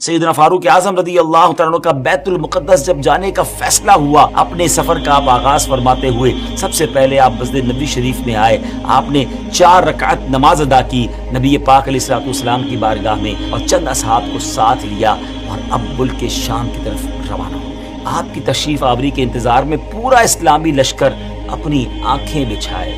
سیدنا فاروق اعظم رضی اللہ تعالیٰ عنہ کا بیت المقدس جب جانے کا فیصلہ ہوا، اپنے سفر کا آپ آغاز فرماتے ہوئے سب سے پہلے آپ مسجد نبوی شریف میں آئے، آپ نے 4 رکعت نماز ادا کی نبی پاک علیہ الصلوۃ والسلام کی بارگاہ میں، اور چند اصحاب کو ساتھ لیا اور اب ملک شام کی طرف روانہ ہو گئے۔ آپ کی تشریف آوری کے انتظار میں پورا اسلامی لشکر اپنی آنکھیں بچھائے،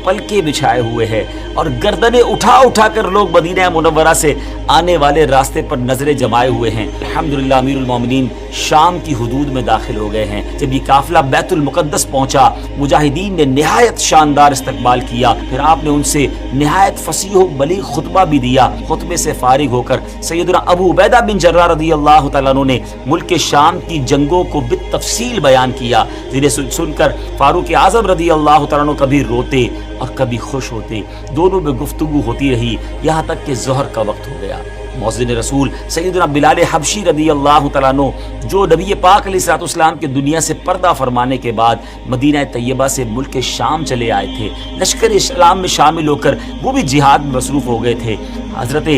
پلکیں بچھائے ہوئے ہے، اور گردنیں اٹھا اٹھا کر لوگ مدینہ منورہ سے آنے والے راستے پر نظریں جمائے ہوئے ہیں۔ الحمدللہ امیر المومنین شام کی حدود میں داخل ہو گئے ہیں۔ جب یہ قافلہ بیت المقدس پہنچا، مجاہدین نے نہایت شاندار استقبال کیا، پھر آپ نے ان سے نہایت فصیح و بلیغ خطبہ بھی دیا۔ خطبے سے فارغ ہو کر سیدنا ابو عبیدہ بن جراح رضی اللہ تعالیٰ عنہ نے ملک شام کی جنگوں کو بالتفصیل بیان کیا، جنہیں سن کر فاروق اعظم رضی اللہ تعالیٰ عنہ کبھی روتے اور کبھی خوش ہوتے، دونوں میں گفتگو ہوتی رہی یہاں تک کہ ظہر کا وقت ہو گیا۔ مؤذن رسول سیدنا بلال حبشی رضی اللہ تعالیٰ عنہ، جو نبی پاک علیہ الصلوۃ والسلام کے دنیا سے پردہ فرمانے کے بعد مدینہ طیبہ سے ملک شام چلے آئے تھے، لشکر اسلام میں شامل ہو کر وہ بھی جہاد میں مصروف ہو گئے تھے۔ حضرت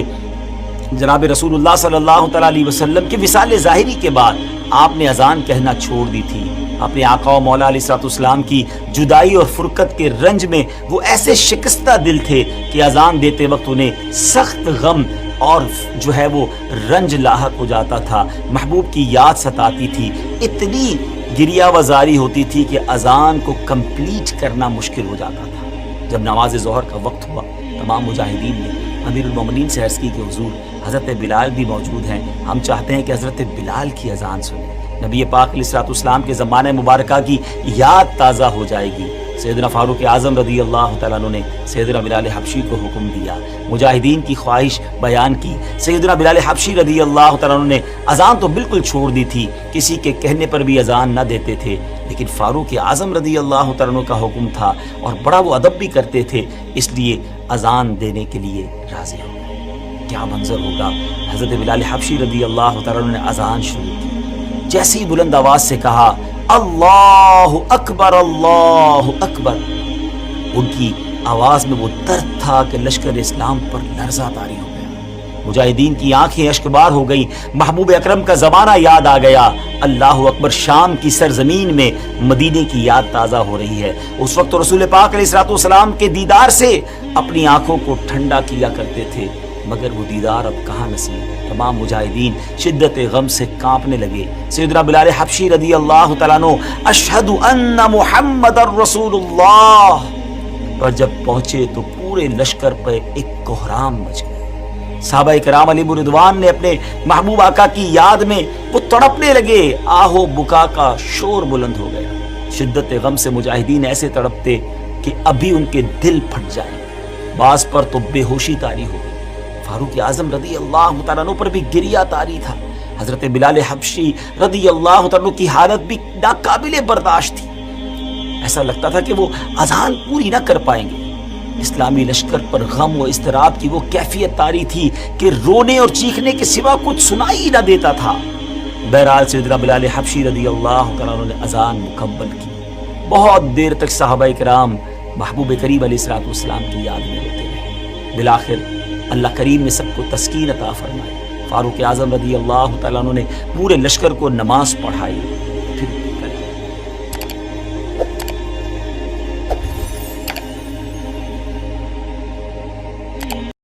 جناب رسول اللہ صلی اللہ تعالیٰ علیہ وسلم کے وصال ظاہری کے بعد آپ نے اذان کہنا چھوڑ دی تھی۔ اپنے آقا و مولا علیہ الصلوۃ والسلام کی جدائی اور فرقت کے رنج میں وہ ایسے شکستہ دل تھے کہ اذان دیتے وقت انہیں سخت غم اور جو ہے وہ رنج لاحق ہو جاتا تھا، محبوب کی یاد ستاتی تھی، اتنی گریہ وزاری ہوتی تھی کہ اذان کو کمپلیٹ کرنا مشکل ہو جاتا تھا۔ جب نماز ظہر کا وقت ہوا، تمام مجاہدین نے امیر المومنین سے عرض کی کہ حضور حضرت بلال بھی موجود ہیں، ہم چاہتے ہیں کہ حضرت بلال کی اذان سنیں، نبی پاک علیہ الصلوۃ والسلام کے زمانہ مبارکہ کی یاد تازہ ہو جائے گی۔ سیدنا فاروق اعظم رضی اللہ تعالیٰ عنہ نے سیدنا بلال حبشی کو حکم دیا، مجاہدین کی خواہش بیان کی۔ سیدنا بلال حبشی رضی اللہ تعالیٰ عنہ نے اذان تو بالکل چھوڑ دی تھی، کسی کے کہنے پر بھی اذان نہ دیتے تھے، لیکن فاروق اعظم رضی اللہ تعالیٰ عنہ کا حکم تھا اور بڑا وہ ادب بھی کرتے تھے، اس لیے اذان دینے کے لیے راضی ہو گئے۔ کیا منظر ہوگا! حضرت بلال حبشی رضی اللہ تعالیٰ عنہ نے اذان شروع کی، جیسی بلند آواز سے کہا اللہ اکبر اللہ اکبر، ان کی آواز میں وہ درد تھا کہ لشکر اسلام پر لرزہ طاری ہو گیا۔ مجاہدین کی آنکھیں اشکبار ہو گئیں، محبوب اکرم کا زمانہ یاد آ گیا۔ اللہ اکبر، شام کی سرزمین میں مدینے کی یاد تازہ ہو رہی ہے۔ اس وقت رسول پاک علیہ الصلوۃ والسلام کے دیدار سے اپنی آنکھوں کو ٹھنڈا کیا کرتے تھے، مگر وہ دیدار اب کہاں نصیب۔ تمام مجاہدین شدت غم سے کانپنے لگے۔ سیدنا بلال حبشی رضی اللہ تعالیٰ عنہ اشہد ان محمد رسول اللہ پر جب پہنچے تو پورے لشکر پہ ایک کوہرام مچ گیا۔ صحابہ کرام علیہم رضوان نے اپنے محبوب آقا کی یاد میں وہ تڑپنے لگے، آہو بکا کا شور بلند ہو گیا۔ شدت غم سے مجاہدین ایسے تڑپتے کہ ابھی ان کے دل پھٹ جائیں، بعض پر تو بے ہوشی طاری ہو گئی۔ فاروق اعظم رضی اللہ تعالیٰ عنہ پر بھی گریہ طاری تھا۔ حضرت بلال حبشی رضی اللہ تعالیٰ عنہ کی حالت بھی ناقابل برداشت تھی، ایسا لگتا تھا کہ وہ اذان پوری نہ کر پائیں گے۔ اسلامی لشکر پر غم و اضطراب کی وہ کیفیت طاری تھی کہ رونے اور چیخنے کے سوا کچھ سنائی نہ دیتا تھا۔ بہرحال سیدنا بلال حبشی رضی اللہ تعالیٰ عنہ نے اذان مکمل کی۔ بہت دیر تک صحابہ کرام محبوب کریم علیہ الصلوۃ والسلام کی یاد میں روتے رہے۔ بالآخر اللہ کریم نے سب کو تسکین عطا فرمائی۔ فاروق اعظم رضی اللہ تعالیٰ عنہ نے پورے لشکر کو نماز پڑھائی،